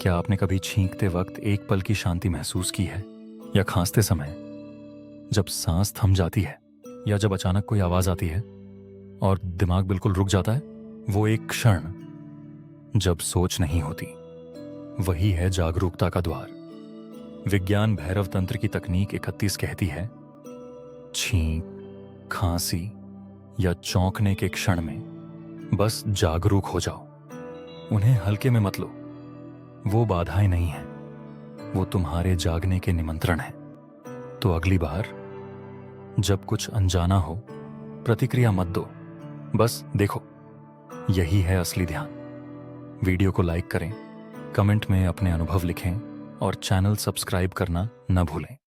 क्या आपने कभी छींकते वक्त एक पल की शांति महसूस की है, या खांसते समय जब सांस थम जाती है, या जब अचानक कोई आवाज आती है और दिमाग बिल्कुल रुक जाता है? वो एक क्षण जब सोच नहीं होती, वही है जागरूकता का द्वार। विज्ञान भैरव तंत्र की तकनीक 31 कहती है, छींक, खांसी या चौंकने के क्षण में बस जागरूक हो जाओ। उन्हें हल्के में मत लो। वो बाधाएं नहीं हैं, वो तुम्हारे जागने के निमंत्रण हैं। तो अगली बार जब कुछ अनजाना हो, प्रतिक्रिया मत दो, बस देखो। यही है असली ध्यान। वीडियो को लाइक करें, कमेंट में अपने अनुभव लिखें और चैनल सब्सक्राइब करना न भूलें।